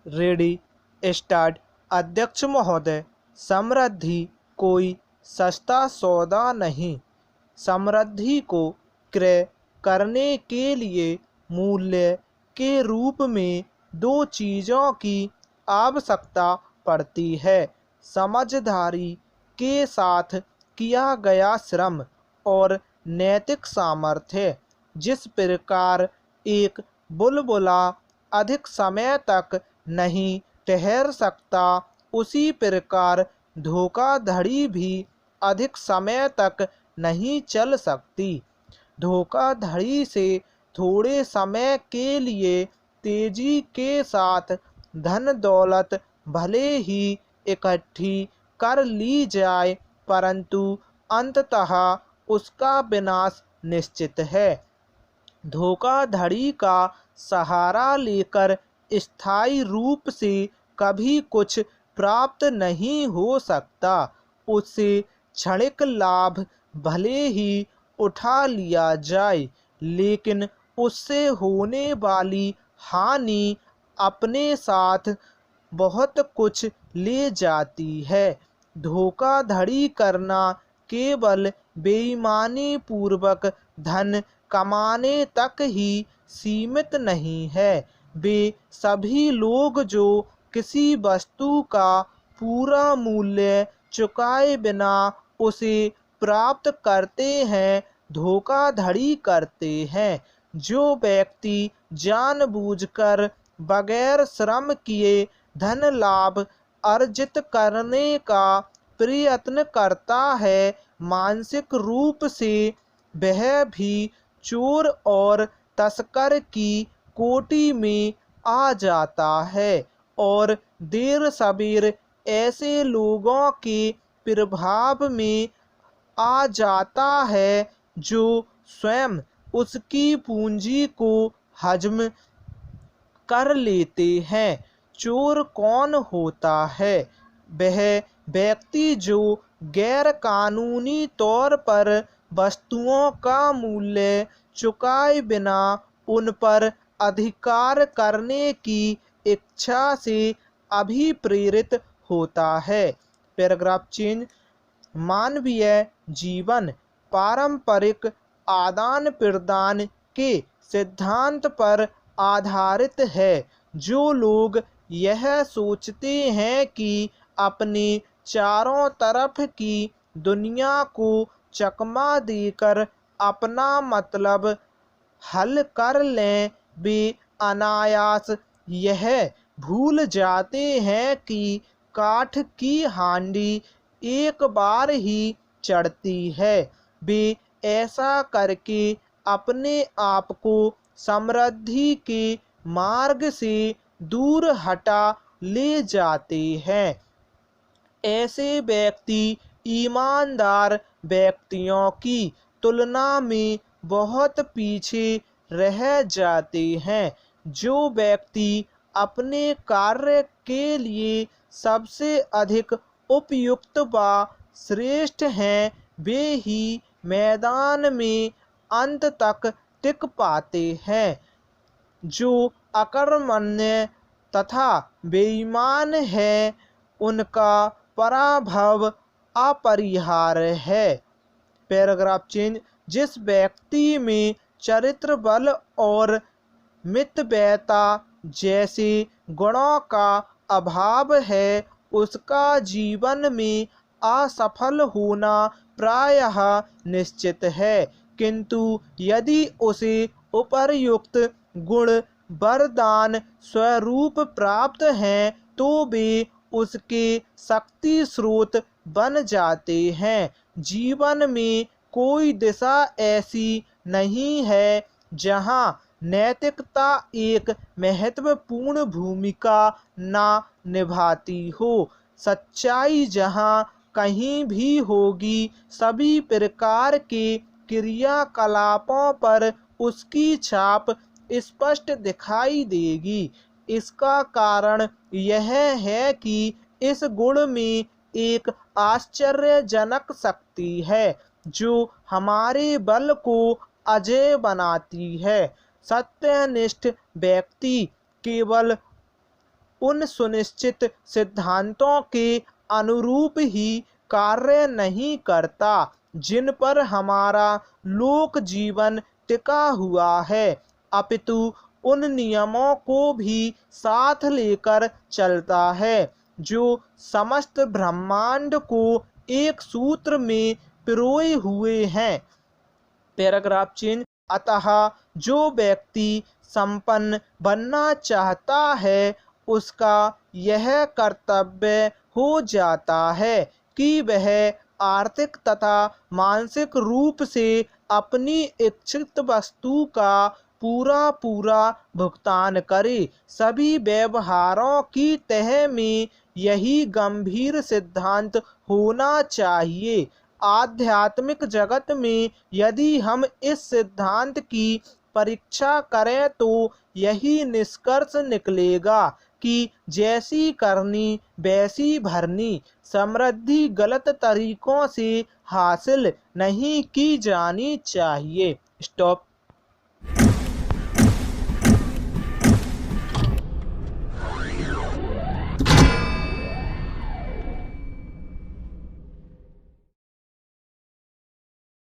Ready start. अध्यक्ष महोदय, समृद्धि कोई सस्ता सौदा नहीं। समृद्धि को क्रय करने के लिए मूल्य के रूप में दो चीज़ों की आवश्यकता पड़ती है: समझदारी के साथ किया गया श्रम और नैतिक सामर्थ्य। जिस प्रकार एक बुलबुला अधिक समय तक नहीं ठहर सकता, उसी प्रकार धोखाधड़ी भी अधिक समय तक नहीं चल सकती। धोखाधड़ी से थोड़े समय के लिए तेजी के साथ धन दौलत भले ही इकट्ठी कर ली जाए, परंतु अंततः उसका विनाश निश्चित है। धोखाधड़ी का सहारा लेकर स्थायी रूप से कभी कुछ प्राप्त नहीं हो सकता। उससे क्षणिक लाभ भले ही उठा लिया जाए, लेकिन उससे होने वाली हानि अपने साथ बहुत कुछ ले जाती है। धोखाधड़ी करना केवल बेईमानी पूर्वक धन कमाने तक ही सीमित नहीं है। वे सभी लोग जो किसी वस्तु का पूरा मूल्य चुकाए बिना उसे प्राप्त करते हैं, धोखाधड़ी करते हैं। जो व्यक्ति जानबूझकर बगैर श्रम किए धन लाभ अर्जित करने का प्रयत्न करता है, मानसिक रूप से वह भी चोर और तस्कर की कोटि में आ जाता है और देर सबेर ऐसे लोगों के प्रभाव में आ जाता है जो स्वयं उसकी पूंजी को हजम कर लेते हैं। चोर कौन होता है? वह व्यक्ति जो गैर कानूनी तौर पर वस्तुओं का मूल्य चुकाए बिना उन पर अधिकार करने की इच्छा से अभिप्रेरित होता है। Paragraph change. मानवीय जीवन पारंपरिक आदान प्रदान के सिद्धांत पर आधारित है। जो लोग यह सोचते हैं कि अपने चारों तरफ की दुनिया को चकमा देकर अपना मतलब हल कर लें, वे अनायास यह भूल जाते हैं कि काठ की हांडी एक बार ही चढ़ती है। वे ऐसा करके अपने आप को समृद्धि के मार्ग से दूर हटा ले जाते हैं। ऐसे व्यक्ति ईमानदार व्यक्तियों की तुलना में बहुत पीछे रह जाते हैं। जो व्यक्ति अपने कार्य के लिए सबसे अधिक उपयुक्त व श्रेष्ठ हैं, वे ही मैदान में अंत तक टिक पाते हैं। जो अकर्मण्य तथा बेईमान है, उनका पराभव अपरिहार्य है। Paragraph change. जिस व्यक्ति में चरित्र बल और मितव्ययिता जैसे गुणों का अभाव है, उसका जीवन में असफल होना प्रायः निश्चित है। किंतु यदि उसे उपर्युक्त गुण वरदान स्वरूप प्राप्त हैं, तो वे उसके शक्ति स्रोत बन जाते हैं। जीवन में कोई दिशा ऐसी नहीं है जहाँ नैतिकता एक महत्वपूर्ण भूमिका न निभाती हो। सच्चाई जहाँ कहीं भी होगी, सभी प्रकार के क्रियाकलापों पर उसकी छाप स्पष्ट दिखाई देगी। इसका कारण यह है कि इस गुण में एक आश्चर्यजनक शक्ति है जो हमारे बल को अजेय बनाती है। सत्यनिष्ठ व्यक्ति केवल उन सुनिश्चित सिद्धांतों के अनुरूप ही कार्य नहीं करता जिन पर हमारा लोक जीवन टिका हुआ है, अपितु उन नियमों को भी साथ लेकर चलता है जो समस्त ब्रह्मांड को एक सूत्र में पिरोए हुए हैं। Paragraph change. अतः जो व्यक्ति संपन्न बनना चाहता है उसका यह कर्तव्य हो जाता है कि वह आर्थिक तथा मानसिक रूप से अपनी इच्छित वस्तु का पूरा पूरा भुगतान करे। सभी व्यवहारों की तह में यही गंभीर सिद्धांत होना चाहिए। आध्यात्मिक जगत में यदि हम इस सिद्धांत की परीक्षा करें तो यही निष्कर्ष निकलेगा कि जैसी करनी वैसी भरनी समृद्धि गलत तरीकों से हासिल नहीं की जानी चाहिए। स्टॉप।